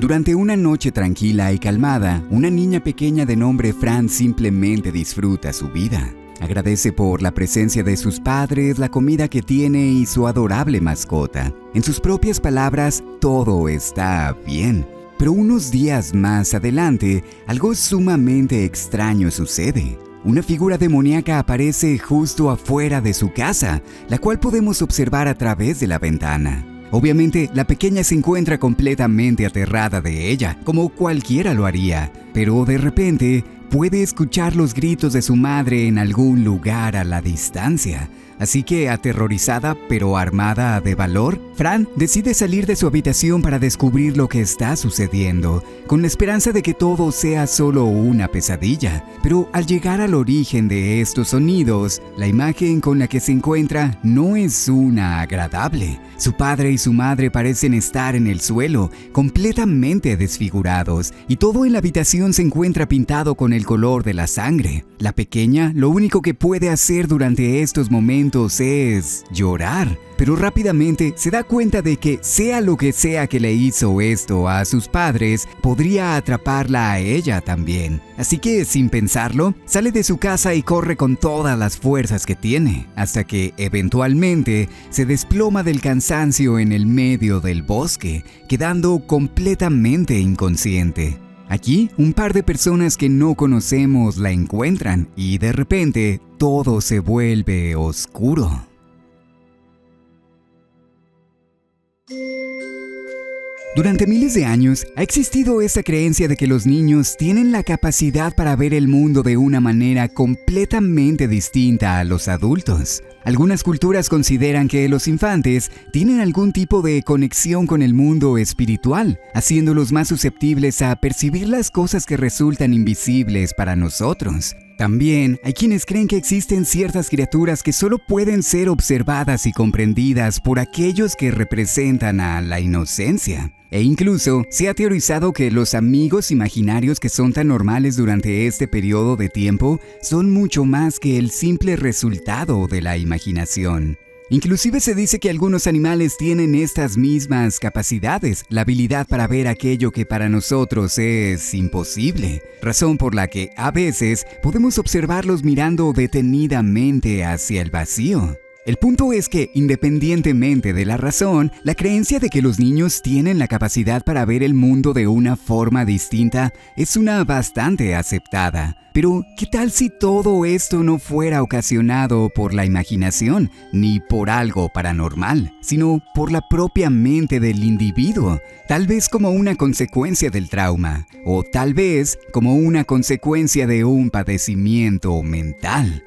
Durante una noche tranquila y calmada, una niña pequeña de nombre Fran simplemente disfruta su vida. Agradece por la presencia de sus padres, la comida que tiene y su adorable mascota. En sus propias palabras, todo está bien. Pero unos días más adelante, algo sumamente extraño sucede. Una figura demoníaca aparece justo afuera de su casa, la cual podemos observar a través de la ventana. Obviamente, la pequeña se encuentra completamente aterrada de ella, como cualquiera lo haría, pero de repente puede escuchar los gritos de su madre en algún lugar a la distancia. Así que, aterrorizada pero armada de valor, Fran decide salir de su habitación para descubrir lo que está sucediendo, con la esperanza de que todo sea solo una pesadilla. Pero al llegar al origen de estos sonidos, la imagen con la que se encuentra no es una agradable. Su padre y su madre parecen estar en el suelo, completamente desfigurados, y todo en la habitación se encuentra pintado con el color de la sangre. La pequeña lo único que puede hacer durante estos momentos es llorar, pero rápidamente se da cuenta de que sea lo que sea que le hizo esto a sus padres, podría atraparla a ella también. Así que, sin pensarlo, sale de su casa y corre con todas las fuerzas que tiene, hasta que eventualmente se desploma del cansancio en el medio del bosque, quedando completamente inconsciente. Aquí, un par de personas que no conocemos la encuentran y de repente todo se vuelve oscuro. Durante miles de años ha existido esta creencia de que los niños tienen la capacidad para ver el mundo de una manera completamente distinta a los adultos. Algunas culturas consideran que los infantes tienen algún tipo de conexión con el mundo espiritual, haciéndolos más susceptibles a percibir las cosas que resultan invisibles para nosotros. También hay quienes creen que existen ciertas criaturas que solo pueden ser observadas y comprendidas por aquellos que representan a la inocencia. E incluso se ha teorizado que los amigos imaginarios que son tan normales durante este periodo de tiempo son mucho más que el simple resultado de la imaginación. Inclusive se dice que algunos animales tienen estas mismas capacidades, la habilidad para ver aquello que para nosotros es imposible, razón por la que a veces podemos observarlos mirando detenidamente hacia el vacío. El punto es que, independientemente de la razón, la creencia de que los niños tienen la capacidad para ver el mundo de una forma distinta es una bastante aceptada. Pero, ¿qué tal si todo esto no fuera ocasionado por la imaginación, ni por algo paranormal, sino por la propia mente del individuo? Tal vez como una consecuencia del trauma, o tal vez como una consecuencia de un padecimiento mental.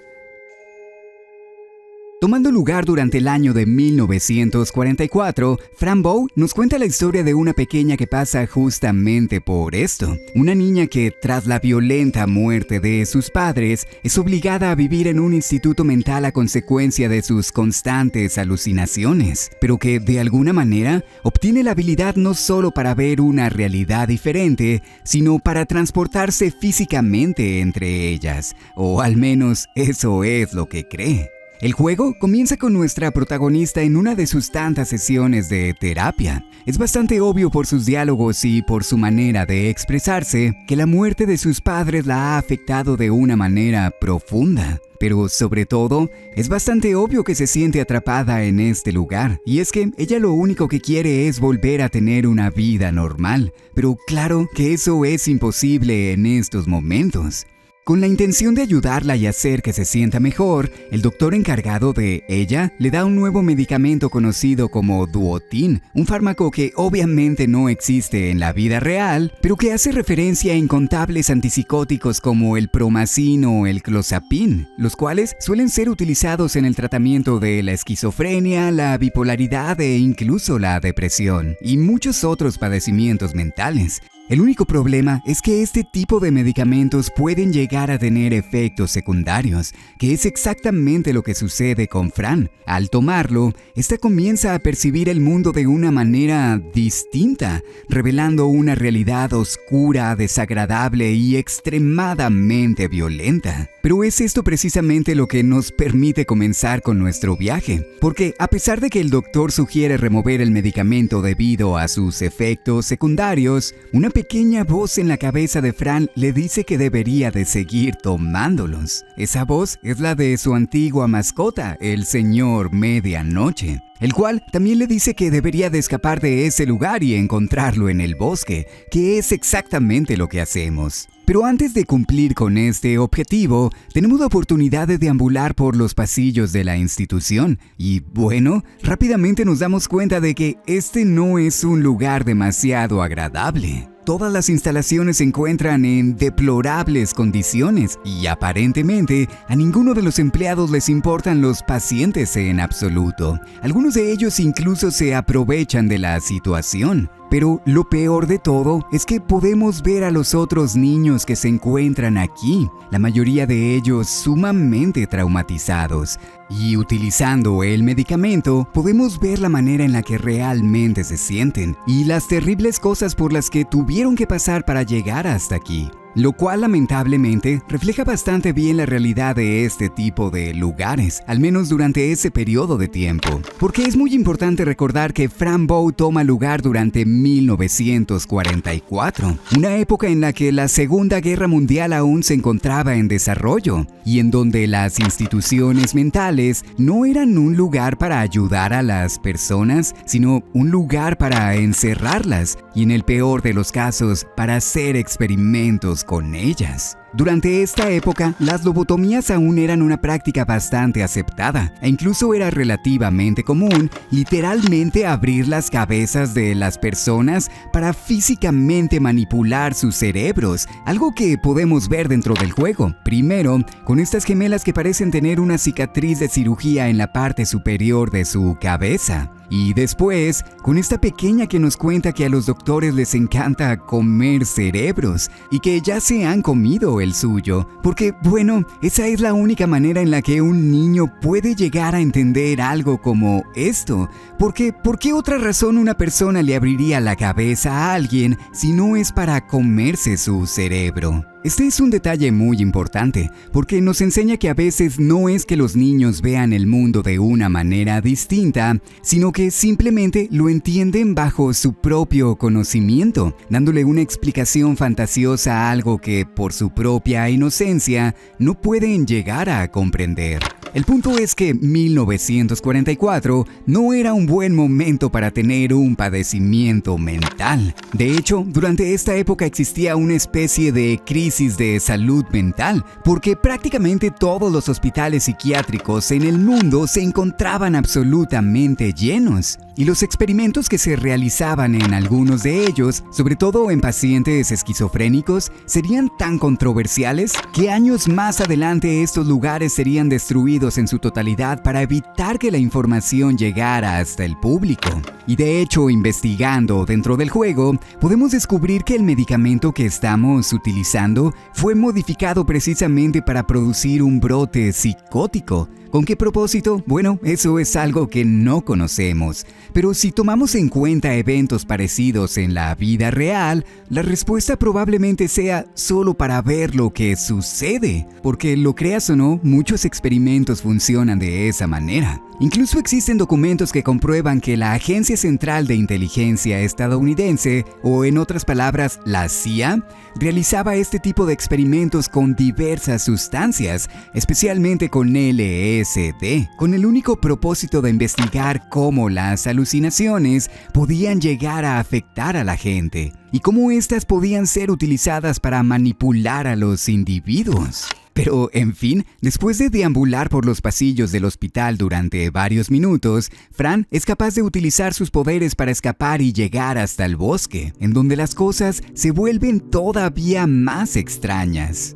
Tomando lugar durante el año de 1944, Fran Bow nos cuenta la historia de una pequeña que pasa justamente por esto. Una niña que, tras la violenta muerte de sus padres, es obligada a vivir en un instituto mental a consecuencia de sus constantes alucinaciones, pero que, de alguna manera, obtiene la habilidad no solo para ver una realidad diferente, sino para transportarse físicamente entre ellas, o al menos eso es lo que cree. El juego comienza con nuestra protagonista en una de sus tantas sesiones de terapia. Es bastante obvio por sus diálogos y por su manera de expresarse que la muerte de sus padres la ha afectado de una manera profunda. Pero sobre todo, es bastante obvio que se siente atrapada en este lugar. Y es que ella lo único que quiere es volver a tener una vida normal. Pero claro que eso es imposible en estos momentos. Con la intención de ayudarla y hacer que se sienta mejor, el doctor encargado de ella le da un nuevo medicamento conocido como Duotin, un fármaco que obviamente no existe en la vida real, pero que hace referencia a incontables antipsicóticos como el Promacin o el Clozapin, los cuales suelen ser utilizados en el tratamiento de la esquizofrenia, la bipolaridad e incluso la depresión, y muchos otros padecimientos mentales. El único problema es que este tipo de medicamentos pueden llegar a tener efectos secundarios, que es exactamente lo que sucede con Fran. Al tomarlo, esta comienza a percibir el mundo de una manera distinta, revelando una realidad oscura, desagradable y extremadamente violenta. Pero es esto precisamente lo que nos permite comenzar con nuestro viaje, porque a pesar de que el doctor sugiere remover el medicamento debido a sus efectos secundarios, una pequeña voz en la cabeza de Fran le dice que debería de seguir tomándolos. Esa voz es la de su antigua mascota, el señor Medianoche, el cual también le dice que debería de escapar de ese lugar y encontrarlo en el bosque, que es exactamente lo que hacemos. Pero antes de cumplir con este objetivo, tenemos la oportunidad de deambular por los pasillos de la institución y, bueno, rápidamente nos damos cuenta de que este no es un lugar demasiado agradable. Todas las instalaciones se encuentran en deplorables condiciones y aparentemente a ninguno de los empleados les importan los pacientes en absoluto. Algunos de ellos incluso se aprovechan de la situación. Pero lo peor de todo es que podemos ver a los otros niños que se encuentran aquí, la mayoría de ellos sumamente traumatizados. Y utilizando el medicamento, podemos ver la manera en la que realmente se sienten y las terribles cosas por las que tuvieron que pasar para llegar hasta aquí. Lo cual lamentablemente refleja bastante bien la realidad de este tipo de lugares, al menos durante ese periodo de tiempo. Porque es muy importante recordar que Fran Bow toma lugar durante 1944, una época en la que la Segunda Guerra Mundial aún se encontraba en desarrollo, y en donde las instituciones mentales no eran un lugar para ayudar a las personas, sino un lugar para encerrarlas, y en el peor de los casos, para hacer experimentos con ellas. Durante esta época, las lobotomías aún eran una práctica bastante aceptada e incluso era relativamente común literalmente abrir las cabezas de las personas para físicamente manipular sus cerebros, algo que podemos ver dentro del juego. Primero, con estas gemelas que parecen tener una cicatriz de cirugía en la parte superior de su cabeza. Y después, con esta pequeña que nos cuenta que a los doctores les encanta comer cerebros y que ya se han comido el suyo, porque, bueno, esa es la única manera en la que un niño puede llegar a entender algo como esto. Porque, ¿por qué otra razón una persona le abriría la cabeza a alguien si no es para comerse su cerebro? Este es un detalle muy importante, porque nos enseña que a veces no es que los niños vean el mundo de una manera distinta, sino que simplemente lo entienden bajo su propio conocimiento, dándole una explicación fantasiosa a algo que, por su propia inocencia, no pueden llegar a comprender. El punto es que 1944 no era un buen momento para tener un padecimiento mental. De hecho, durante esta época existía una especie de crisis de salud mental, porque prácticamente todos los hospitales psiquiátricos en el mundo se encontraban absolutamente llenos. Y los experimentos que se realizaban en algunos de ellos, sobre todo en pacientes esquizofrénicos, serían tan controversiales que años más adelante estos lugares serían destruidos en su totalidad para evitar que la información llegara hasta el público. Y de hecho, investigando dentro del juego, podemos descubrir que el medicamento que estamos utilizando fue modificado precisamente para producir un brote psicótico. ¿Con qué propósito? Bueno, eso es algo que no conocemos. Pero si tomamos en cuenta eventos parecidos en la vida real, la respuesta probablemente sea solo para ver lo que sucede. Porque lo creas o no, muchos experimentos funcionan de esa manera. Incluso existen documentos que comprueban que la Agencia Central de Inteligencia estadounidense, o en otras palabras, la CIA, realizaba este tipo de experimentos con diversas sustancias, especialmente con LSD, con el único propósito de investigar cómo las alucinaciones podían llegar a afectar a la gente y cómo éstas podían ser utilizadas para manipular a los individuos. Pero, en fin, después de deambular por los pasillos del hospital durante varios minutos, Fran es capaz de utilizar sus poderes para escapar y llegar hasta el bosque, en donde las cosas se vuelven todavía más extrañas.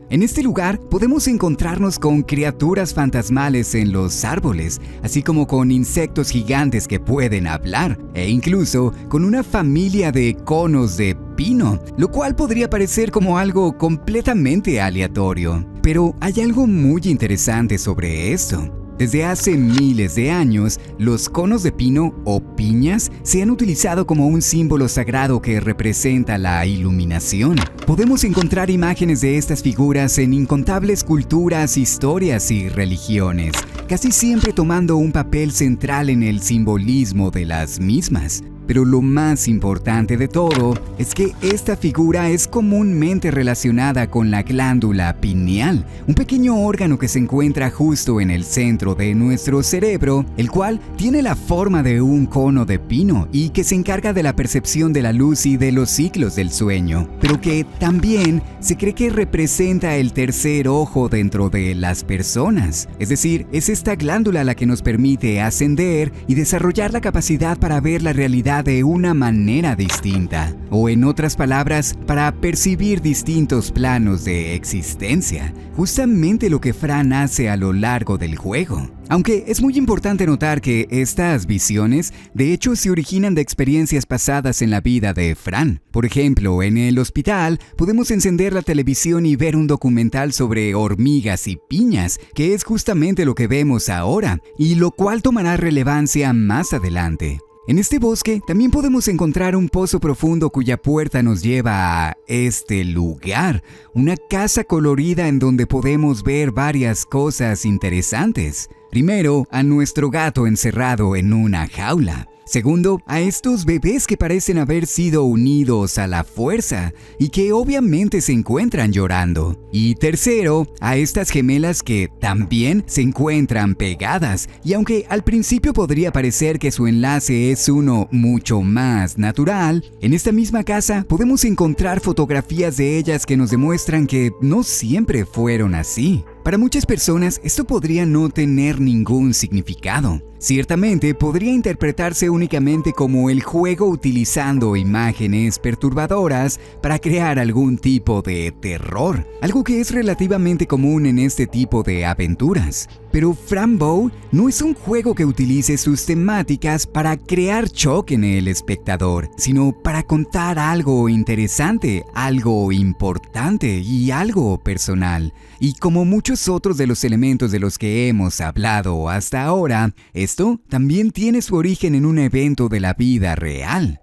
En este lugar podemos encontrarnos con criaturas fantasmales en los árboles, así como con insectos gigantes que pueden hablar, e incluso con una familia de conos de pino, lo cual podría parecer como algo completamente aleatorio. Pero hay algo muy interesante sobre esto. Desde hace miles de años, los conos de pino o piñas se han utilizado como un símbolo sagrado que representa la iluminación. Podemos encontrar imágenes de estas figuras en incontables culturas, historias y religiones, casi siempre tomando un papel central en el simbolismo de las mismas. Pero lo más importante de todo es que esta figura es comúnmente relacionada con la glándula pineal, un pequeño órgano que se encuentra justo en el centro de nuestro cerebro, el cual tiene la forma de un cono de pino y que se encarga de la percepción de la luz y de los ciclos del sueño, pero que también se cree que representa el tercer ojo dentro de las personas. Es decir, es esta glándula la que nos permite ascender y desarrollar la capacidad para ver la realidad de una manera distinta, o en otras palabras, para percibir distintos planos de existencia, justamente lo que Fran hace a lo largo del juego. Aunque es muy importante notar que estas visiones de hecho se originan de experiencias pasadas en la vida de Fran. Por ejemplo, en el hospital podemos encender la televisión y ver un documental sobre hormigas y piñas, que es justamente lo que vemos ahora, y lo cual tomará relevancia más adelante. En este bosque también podemos encontrar un pozo profundo cuya puerta nos lleva a este lugar, una casa colorida en donde podemos ver varias cosas interesantes. Primero, a nuestro gato encerrado en una jaula. Segundo, a estos bebés que parecen haber sido unidos a la fuerza y que obviamente se encuentran llorando. Y tercero, a estas gemelas que también se encuentran pegadas, y aunque al principio podría parecer que su enlace es uno mucho más natural, en esta misma casa podemos encontrar fotografías de ellas que nos demuestran que no siempre fueron así. Para muchas personas esto podría no tener ningún significado. Ciertamente podría interpretarse únicamente como el juego utilizando imágenes perturbadoras para crear algún tipo de terror, algo que es relativamente común en este tipo de aventuras. Pero Fran Bow no es un juego que utilice sus temáticas para crear shock en el espectador, sino para contar algo interesante, algo importante y algo personal. Y como muchos otros de los elementos de los que hemos hablado hasta ahora, esto también tiene su origen en un evento de la vida real.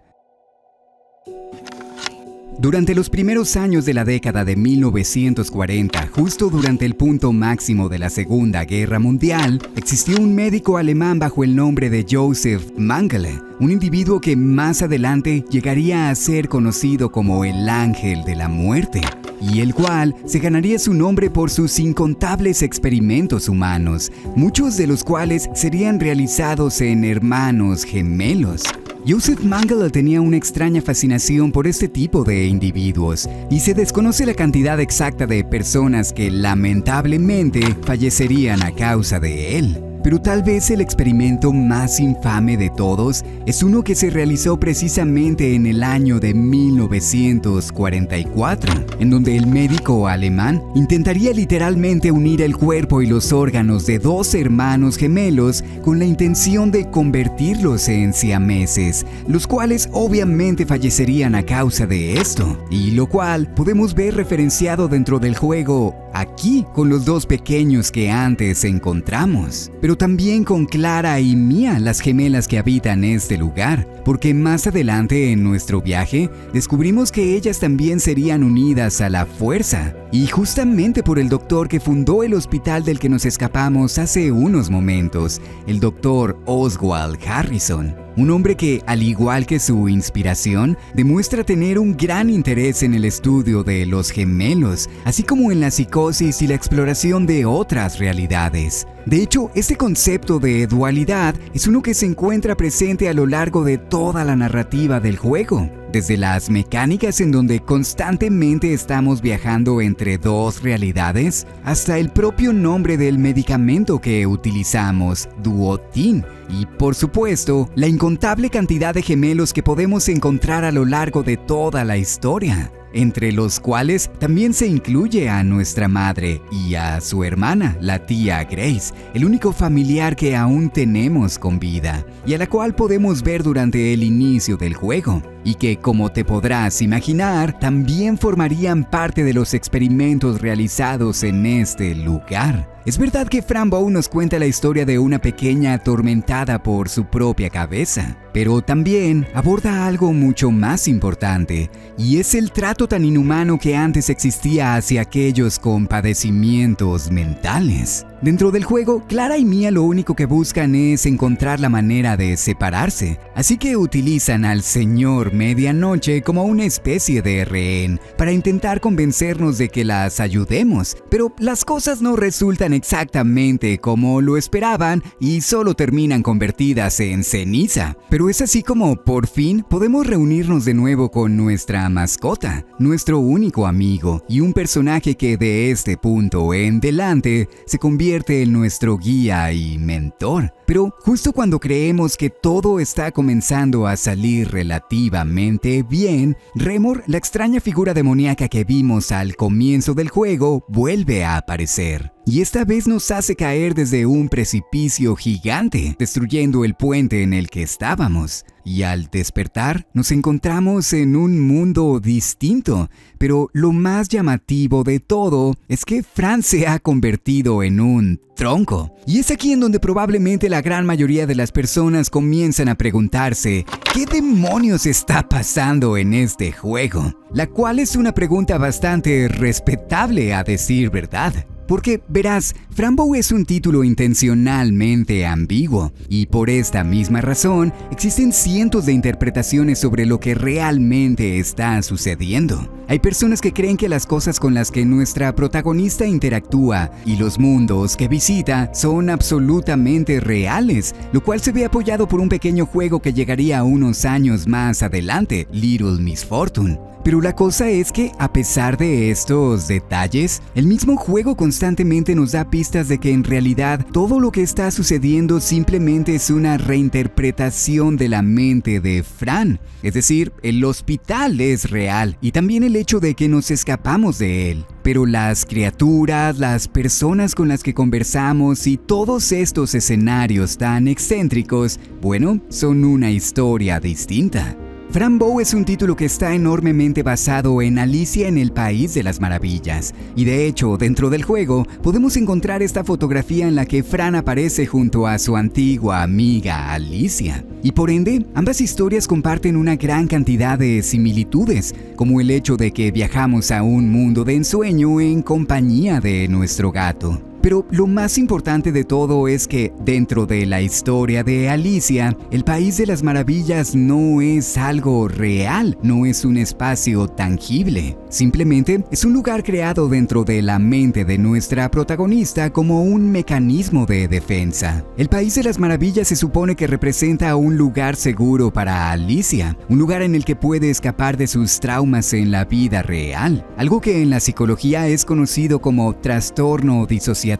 Durante los primeros años de la década de 1940, justo durante el punto máximo de la Segunda Guerra Mundial, existió un médico alemán bajo el nombre de Joseph Mengele, un individuo que más adelante llegaría a ser conocido como el Ángel de la Muerte, y el cual se ganaría su nombre por sus incontables experimentos humanos, muchos de los cuales serían realizados en hermanos gemelos. Joseph Mengele tenía una extraña fascinación por este tipo de individuos y se desconoce la cantidad exacta de personas que lamentablemente fallecerían a causa de él. Pero tal vez el experimento más infame de todos es uno que se realizó precisamente en el año de 1944, en donde el médico alemán intentaría literalmente unir el cuerpo y los órganos de dos hermanos gemelos con la intención de convertirlos en siameses, los cuales obviamente fallecerían a causa de esto, y lo cual podemos ver referenciado dentro del juego aquí con los dos pequeños que antes encontramos, pero también con Clara y Mia, las gemelas que habitan este lugar, porque más adelante en nuestro viaje descubrimos que ellas también serían unidas a la fuerza, y justamente por el doctor que fundó el hospital del que nos escapamos hace unos momentos, el doctor Oswald Harrison. Un hombre que, al igual que su inspiración, demuestra tener un gran interés en el estudio de los gemelos, así como en la psicosis y la exploración de otras realidades. De hecho, este concepto de dualidad es uno que se encuentra presente a lo largo de toda la narrativa del juego. Desde las mecánicas en donde constantemente estamos viajando entre dos realidades, hasta el propio nombre del medicamento que utilizamos, Duotin, y por supuesto, la incontable cantidad de gemelos que podemos encontrar a lo largo de toda la historia. entre los cuales también se incluye a nuestra madre y a su hermana, la tía Grace, el único familiar que aún tenemos con vida, y a la cual podemos ver durante el inicio del juego, y que, como te podrás imaginar, también formarían parte de los experimentos realizados en este lugar. Es verdad que Fran Bow nos cuenta la historia de una pequeña atormentada por su propia cabeza, pero también aborda algo mucho más importante, y es el trato tan inhumano que antes existía hacia aquellos con padecimientos mentales. Dentro del juego, Clara y Mia lo único que buscan es encontrar la manera de separarse, así que utilizan al Señor Medianoche como una especie de rehén para intentar convencernos de que las ayudemos, pero las cosas no resultan exactamente como lo esperaban y solo terminan convertidas en ceniza. Pero es así como por fin podemos reunirnos de nuevo con nuestra mascota, nuestro único amigo y un personaje que de este punto en adelante se convierte en nuestro guía y mentor. Pero justo cuando creemos que todo está comenzando a salir relativamente bien, Remor, la extraña figura demoníaca que vimos al comienzo del juego, vuelve a aparecer. Y esta vez nos hace caer desde un precipicio gigante, destruyendo el puente en el que estábamos. Y al despertar, nos encontramos en un mundo distinto. Pero lo más llamativo de todo es que Fran se ha convertido en un tronco. Y es aquí en donde probablemente la gran mayoría de las personas comienzan a preguntarse ¿qué demonios está pasando en este juego? La cual es una pregunta bastante respetable, a decir verdad. Porque, verás, Fran Bow es un título intencionalmente ambiguo, y por esta misma razón existen cientos de interpretaciones sobre lo que realmente está sucediendo. Hay personas que creen que las cosas con las que nuestra protagonista interactúa y los mundos que visita son absolutamente reales, lo cual se ve apoyado por un pequeño juego que llegaría unos años más adelante, Little Miss Fortune. Pero la cosa es que, a pesar de estos detalles, el mismo juego constantemente nos da pistas de que en realidad todo lo que está sucediendo simplemente es una reinterpretación de la mente de Fran. Es decir, el hospital es real y también el hecho de que nos escapamos de él. Pero las criaturas, las personas con las que conversamos y todos estos escenarios tan excéntricos, bueno, son una historia distinta. Fran Bow es un título que está enormemente basado en Alicia en el País de las Maravillas, y de hecho, dentro del juego, podemos encontrar esta fotografía en la que Fran aparece junto a su antigua amiga Alicia. Y por ende, ambas historias comparten una gran cantidad de similitudes, como el hecho de que viajamos a un mundo de ensueño en compañía de nuestro gato. Pero lo más importante de todo es que, dentro de la historia de Alicia, el País de las Maravillas no es algo real, no es un espacio tangible. Simplemente es un lugar creado dentro de la mente de nuestra protagonista como un mecanismo de defensa. El País de las Maravillas se supone que representa un lugar seguro para Alicia, un lugar en el que puede escapar de sus traumas en la vida real, algo que en la psicología es conocido como trastorno disociativo.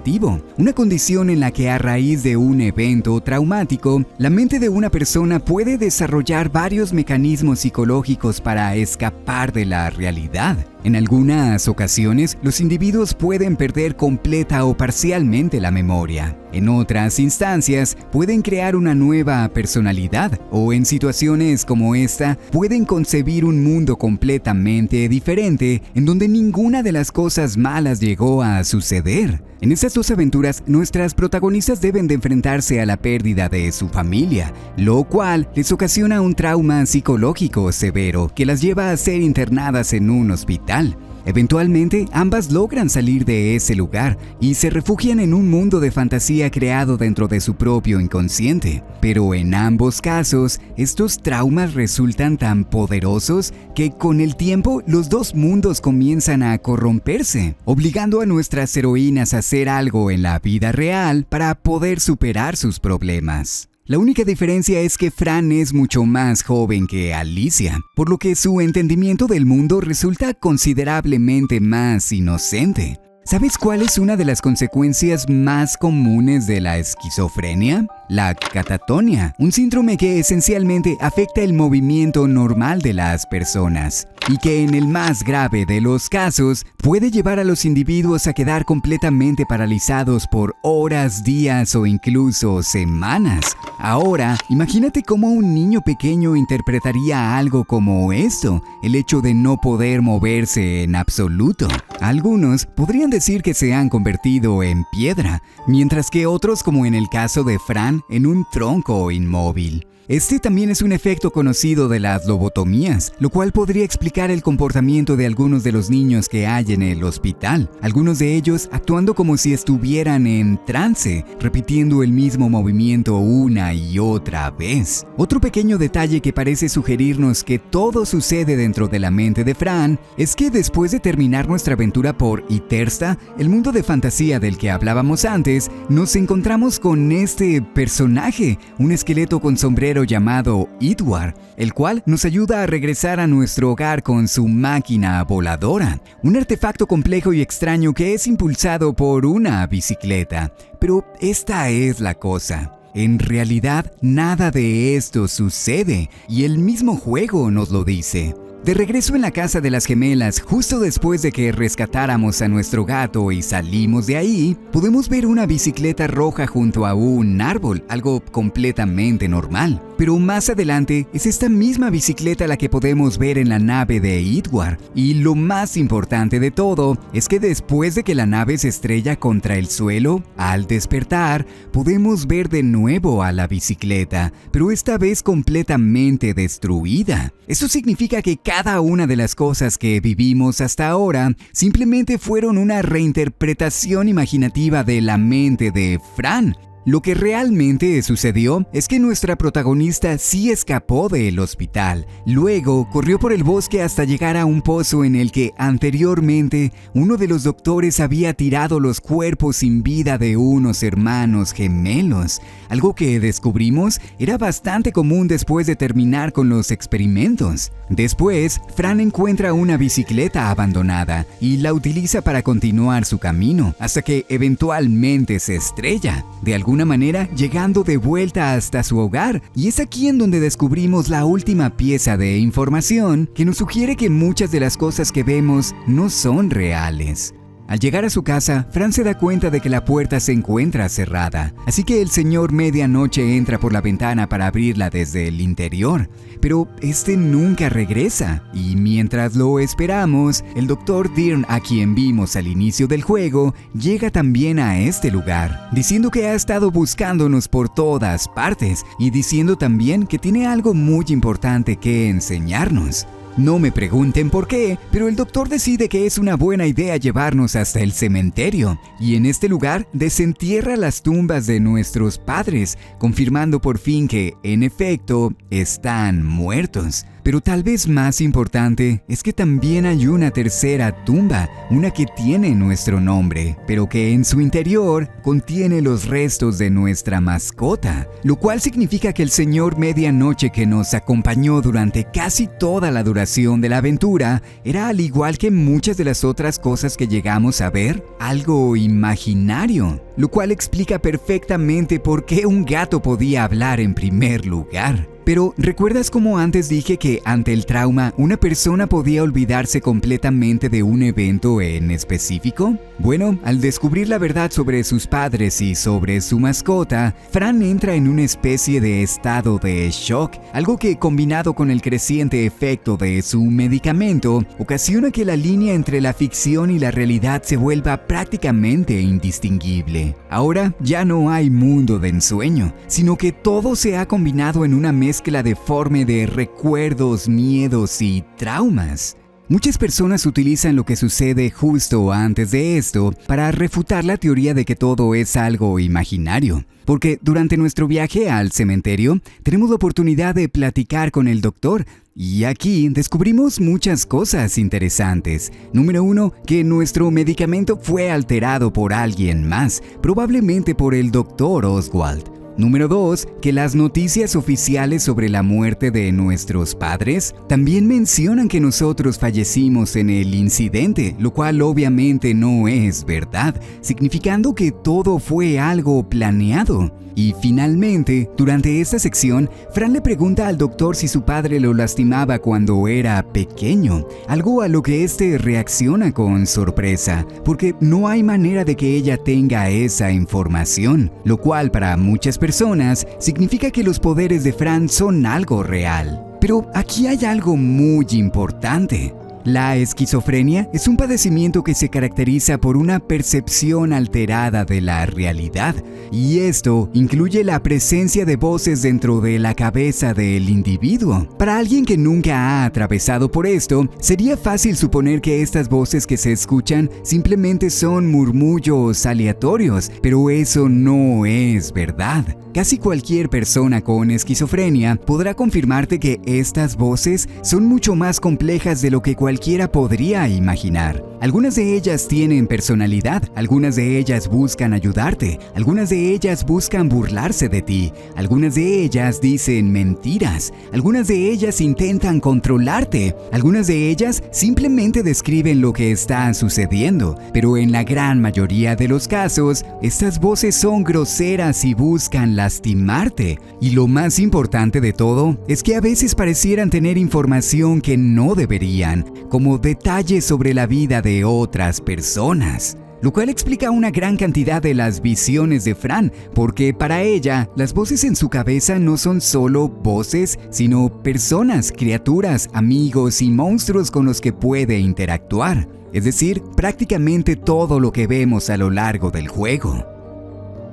Una condición en la que a raíz de un evento traumático, la mente de una persona puede desarrollar varios mecanismos psicológicos para escapar de la realidad. En algunas ocasiones, los individuos pueden perder completa o parcialmente la memoria. En otras instancias, pueden crear una nueva personalidad o en situaciones como esta, pueden concebir un mundo completamente diferente en donde ninguna de las cosas malas llegó a suceder. En estas dos aventuras, nuestras protagonistas deben de enfrentarse a la pérdida de su familia, lo cual les ocasiona un trauma psicológico severo que las lleva a ser internadas en un hospital. Eventualmente, ambas logran salir de ese lugar y se refugian en un mundo de fantasía creado dentro de su propio inconsciente. Pero en ambos casos, estos traumas resultan tan poderosos que con el tiempo los dos mundos comienzan a corromperse, obligando a nuestras heroínas a hacer algo en la vida real para poder superar sus problemas. La única diferencia es que Fran es mucho más joven que Alicia, por lo que su entendimiento del mundo resulta considerablemente más inocente. ¿Sabes cuál es una de las consecuencias más comunes de la esquizofrenia? la catatonia, un síndrome que esencialmente afecta el movimiento normal de las personas y que en el más grave de los casos puede llevar a los individuos a quedar completamente paralizados por horas, días o incluso semanas. Ahora, imagínate cómo un niño pequeño interpretaría algo como esto, el hecho de no poder moverse en absoluto. Algunos podrían decir que se han convertido en piedra, mientras que otros, como en el caso de Fran, en un tronco inmóvil. Este también es un efecto conocido de las lobotomías, lo cual podría explicar el comportamiento de algunos de los niños que hay en el hospital, algunos de ellos actuando como si estuvieran en trance, repitiendo el mismo movimiento una y otra vez. Otro pequeño detalle que parece sugerirnos que todo sucede dentro de la mente de Fran es que después de terminar nuestra aventura por Itersta, el mundo de fantasía del que hablábamos antes, nos encontramos con este personaje, un esqueleto con sombrero llamado Idwar, el cual nos ayuda a regresar a nuestro hogar con su máquina voladora, un artefacto complejo y extraño que es impulsado por una bicicleta. Pero esta es la cosa. En realidad, nada de esto sucede, y el mismo juego nos lo dice. De regreso en la casa de las gemelas, justo después de que rescatáramos a nuestro gato y salimos de ahí, podemos ver una bicicleta roja junto a un árbol, algo completamente normal. Pero más adelante es esta misma bicicleta la que podemos ver en la nave de Idwar. Y lo más importante de todo es que después de que la nave se estrella contra el suelo, al despertar, podemos ver de nuevo a la bicicleta, pero esta vez completamente destruida. Eso significa que cada una de las cosas que vivimos hasta ahora simplemente fueron una reinterpretación imaginativa de la mente de Fran. Lo que realmente sucedió es que nuestra protagonista sí escapó del hospital. Luego corrió por el bosque hasta llegar a un pozo en el que anteriormente uno de los doctores había tirado los cuerpos sin vida de unos hermanos gemelos. Algo que descubrimos era bastante común después de terminar con los experimentos. Después, Fran encuentra una bicicleta abandonada y la utiliza para continuar su camino, hasta que eventualmente se estrella. De alguna manera, llegando de vuelta hasta su hogar, y es aquí en donde descubrimos la última pieza de información que nos sugiere que muchas de las cosas que vemos no son reales. Al llegar a su casa, Fran se da cuenta de que la puerta se encuentra cerrada, así que el señor Medianoche entra por la ventana para abrirla desde el interior, pero este nunca regresa, y mientras lo esperamos, el Dr. Deern, a quien vimos al inicio del juego, llega también a este lugar, diciendo que ha estado buscándonos por todas partes, y diciendo también que tiene algo muy importante que enseñarnos. No me pregunten por qué, pero el doctor decide que es una buena idea llevarnos hasta el cementerio, y en este lugar desentierra las tumbas de nuestros padres, confirmando por fin que, en efecto, están muertos. Pero tal vez más importante es que también hay una tercera tumba, una que tiene nuestro nombre, pero que en su interior contiene los restos de nuestra mascota, lo cual significa que el señor Medianoche que nos acompañó durante casi toda la duración de la aventura era, al igual que muchas de las otras cosas que llegamos a ver, algo imaginario, lo cual explica perfectamente por qué un gato podía hablar en primer lugar. Pero, ¿recuerdas cómo antes dije que ante el trauma una persona podía olvidarse completamente de un evento en específico? Bueno, al descubrir la verdad sobre sus padres y sobre su mascota, Fran entra en una especie de estado de shock, algo que, combinado con el creciente efecto de su medicamento, ocasiona que la línea entre la ficción y la realidad se vuelva prácticamente indistinguible. Ahora ya no hay mundo de ensueño, sino que todo se ha combinado en una mezcla deforme de recuerdos, miedos y traumas. Muchas personas utilizan lo que sucede justo antes de esto para refutar la teoría de que todo es algo imaginario. Porque durante nuestro viaje al cementerio tenemos la oportunidad de platicar con el doctor, y aquí descubrimos muchas cosas interesantes. Número 1, que nuestro medicamento fue alterado por alguien más, probablemente por el Dr. Oswald. Número 2, que las noticias oficiales sobre la muerte de nuestros padres también mencionan que nosotros fallecimos en el incidente, lo cual obviamente no es verdad, significando que todo fue algo planeado. Y finalmente, durante esta sección, Fran le pregunta al doctor si su padre lo lastimaba cuando era pequeño, algo a lo que éste reacciona con sorpresa, porque no hay manera de que ella tenga esa información, lo cual para muchas personas significa que los poderes de Fran son algo real. Pero aquí hay algo muy importante. La esquizofrenia es un padecimiento que se caracteriza por una percepción alterada de la realidad, y esto incluye la presencia de voces dentro de la cabeza del individuo. Para alguien que nunca ha atravesado por esto, sería fácil suponer que estas voces que se escuchan simplemente son murmullos aleatorios, pero eso no es verdad. Casi cualquier persona con esquizofrenia podrá confirmarte que estas voces son mucho más complejas de lo que cualquiera podría imaginar. Algunas de ellas tienen personalidad, algunas de ellas buscan ayudarte, algunas de ellas buscan burlarse de ti, algunas de ellas dicen mentiras, algunas de ellas intentan controlarte, algunas de ellas simplemente describen lo que está sucediendo, pero en la gran mayoría de los casos, estas voces son groseras y buscan lastimarte. Y lo más importante de todo es que a veces parecieran tener información que no deberían, como detalles sobre la vida de otras personas. Lo cual explica una gran cantidad de las visiones de Fran, porque para ella, las voces en su cabeza no son solo voces, sino personas, criaturas, amigos y monstruos con los que puede interactuar. Es decir, prácticamente todo lo que vemos a lo largo del juego.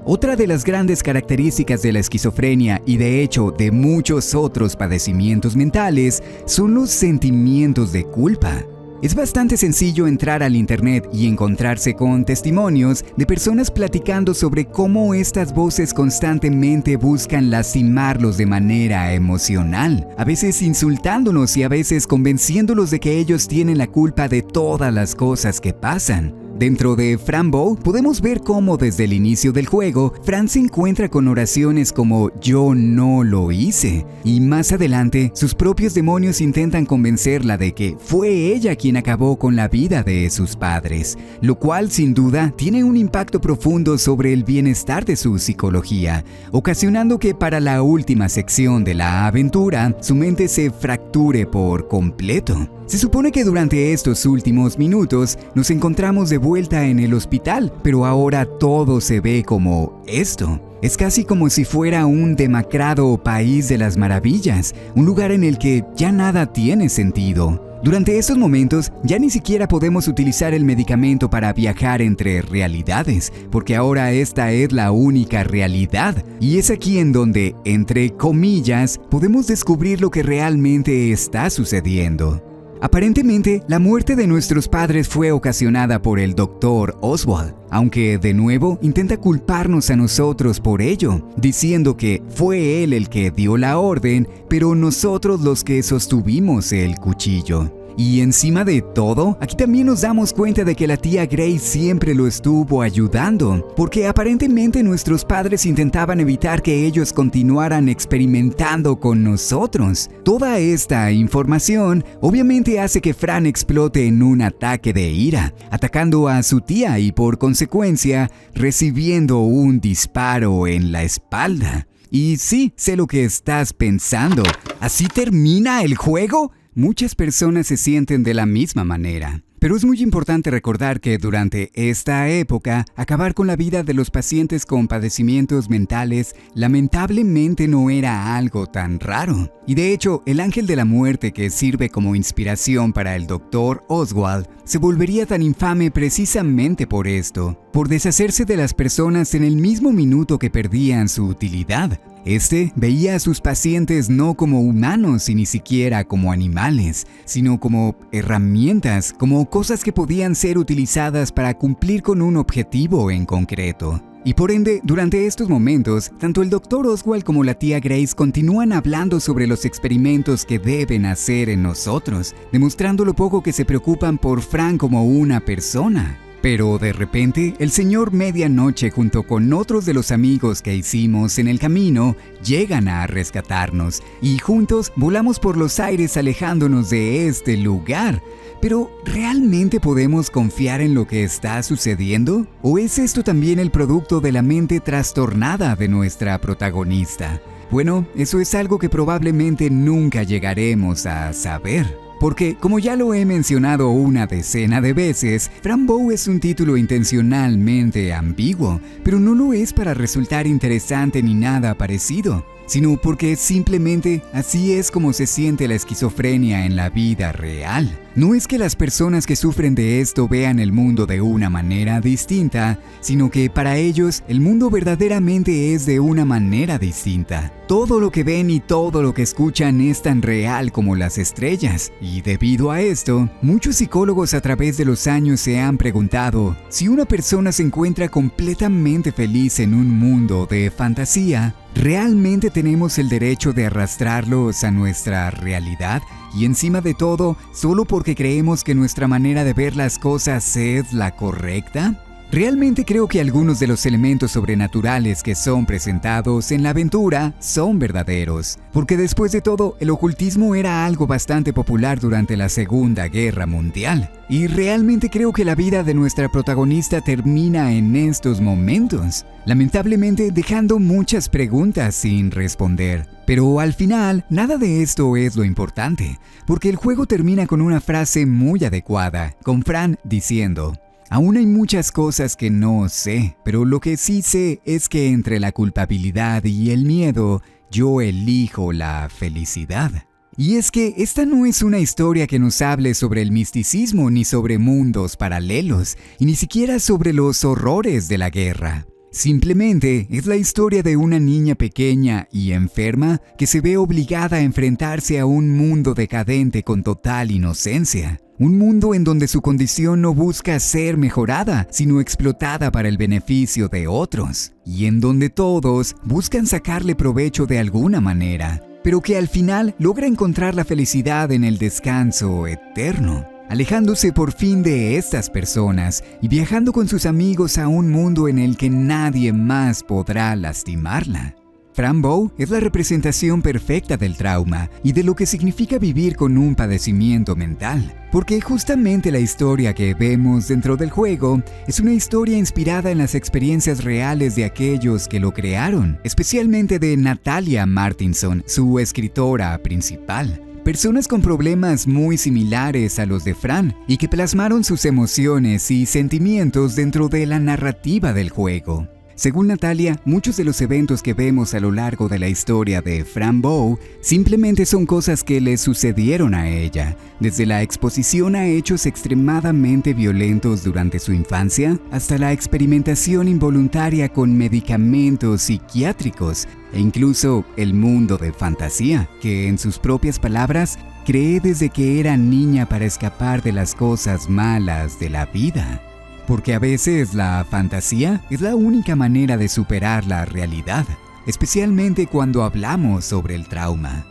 Otra de las grandes características de la esquizofrenia y de hecho de muchos otros padecimientos mentales son los sentimientos de culpa. Es bastante sencillo entrar al internet y encontrarse con testimonios de personas platicando sobre cómo estas voces constantemente buscan lastimarlos de manera emocional, a veces insultándonos y a veces convenciéndolos de que ellos tienen la culpa de todas las cosas que pasan. Dentro de Fran Bow podemos ver cómo desde el inicio del juego, Fran se encuentra con oraciones como "yo no lo hice", y más adelante sus propios demonios intentan convencerla de que fue ella quien acabó con la vida de sus padres, lo cual sin duda tiene un impacto profundo sobre el bienestar de su psicología, ocasionando que para la última sección de la aventura su mente se fracture por completo. Se supone que durante estos últimos minutos nos encontramos de vuelta en el hospital, pero ahora todo se ve como esto. Es casi como si fuera un demacrado país de las maravillas, un lugar en el que ya nada tiene sentido. Durante estos momentos ya ni siquiera podemos utilizar el medicamento para viajar entre realidades, porque ahora esta es la única realidad, y es aquí en donde, entre comillas, podemos descubrir lo que realmente está sucediendo. Aparentemente, la muerte de nuestros padres fue ocasionada por el Dr. Oswald, aunque de nuevo intenta culparnos a nosotros por ello, diciendo que fue él el que dio la orden, pero nosotros los que sostuvimos el cuchillo. Y encima de todo, aquí también nos damos cuenta de que la tía Grace siempre lo estuvo ayudando, porque aparentemente nuestros padres intentaban evitar que ellos continuaran experimentando con nosotros. Toda esta información obviamente hace que Fran explote en un ataque de ira, atacando a su tía y por consecuencia recibiendo un disparo en la espalda. Y sí, sé lo que estás pensando. ¿Así termina el juego? Muchas personas se sienten de la misma manera. Pero es muy importante recordar que durante esta época, acabar con la vida de los pacientes con padecimientos mentales lamentablemente no era algo tan raro. Y de hecho, el ángel de la muerte que sirve como inspiración para el Dr. Oswald se volvería tan infame precisamente por esto, por deshacerse de las personas en el mismo minuto que perdían su utilidad. Este veía a sus pacientes no como humanos y ni siquiera como animales, sino como herramientas, como cosas que podían ser utilizadas para cumplir con un objetivo en concreto. Y por ende, durante estos momentos, tanto el Dr. Oswald como la tía Grace continúan hablando sobre los experimentos que deben hacer en nosotros, demostrando lo poco que se preocupan por Fran como una persona. Pero de repente, el señor Medianoche junto con otros de los amigos que hicimos en el camino llegan a rescatarnos y juntos volamos por los aires alejándonos de este lugar. Pero, ¿realmente podemos confiar en lo que está sucediendo? ¿O es esto también el producto de la mente trastornada de nuestra protagonista? Bueno, eso es algo que probablemente nunca llegaremos a saber. Porque, como ya lo he mencionado una decena de veces, Fran Bow es un título intencionalmente ambiguo, pero no lo es para resultar interesante ni nada parecido, sino porque simplemente así es como se siente la esquizofrenia en la vida real. No es que las personas que sufren de esto vean el mundo de una manera distinta, sino que para ellos el mundo verdaderamente es de una manera distinta. Todo lo que ven y todo lo que escuchan es tan real como las estrellas, y debido a esto, muchos psicólogos a través de los años se han preguntado si una persona se encuentra completamente feliz en un mundo de fantasía, ¿realmente tenemos el derecho de arrastrarlos a nuestra realidad? Y encima de todo, ¿solo porque creemos que nuestra manera de ver las cosas es la correcta? Realmente creo que algunos de los elementos sobrenaturales que son presentados en la aventura son verdaderos, porque después de todo, el ocultismo era algo bastante popular durante la Segunda Guerra Mundial, y realmente creo que la vida de nuestra protagonista termina en estos momentos, lamentablemente dejando muchas preguntas sin responder. Pero al final, nada de esto es lo importante, porque el juego termina con una frase muy adecuada, con Fran diciendo: aún hay muchas cosas que no sé, pero lo que sí sé es que entre la culpabilidad y el miedo, yo elijo la felicidad. Y es que esta no es una historia que nos hable sobre el misticismo ni sobre mundos paralelos, y ni siquiera sobre los horrores de la guerra. Simplemente es la historia de una niña pequeña y enferma que se ve obligada a enfrentarse a un mundo decadente con total inocencia. Un mundo en donde su condición no busca ser mejorada, sino explotada para el beneficio de otros. Y en donde todos buscan sacarle provecho de alguna manera, pero que al final logra encontrar la felicidad en el descanso eterno, alejándose por fin de estas personas y viajando con sus amigos a un mundo en el que nadie más podrá lastimarla. Fran Bow es la representación perfecta del trauma y de lo que significa vivir con un padecimiento mental, porque justamente la historia que vemos dentro del juego es una historia inspirada en las experiencias reales de aquellos que lo crearon, especialmente de Natalia Martinson, su escritora principal. Personas con problemas muy similares a los de Fran y que plasmaron sus emociones y sentimientos dentro de la narrativa del juego. Según Natalia, muchos de los eventos que vemos a lo largo de la historia de Fran Bow simplemente son cosas que le sucedieron a ella, desde la exposición a hechos extremadamente violentos durante su infancia hasta la experimentación involuntaria con medicamentos psiquiátricos e incluso el mundo de fantasía, que en sus propias palabras cree desde que era niña para escapar de las cosas malas de la vida. Porque a veces la fantasía es la única manera de superar la realidad, especialmente cuando hablamos sobre el trauma.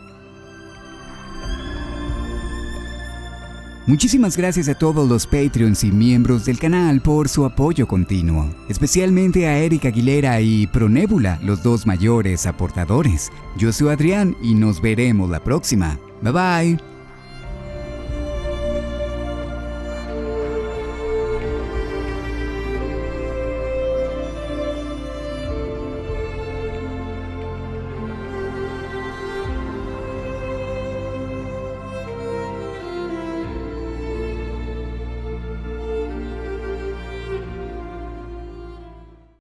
Muchísimas gracias a todos los Patreons y miembros del canal por su apoyo continuo, especialmente a Eric Aguilera y Pronébula, los dos mayores aportadores. Yo soy Adrián y nos veremos la próxima. Bye bye.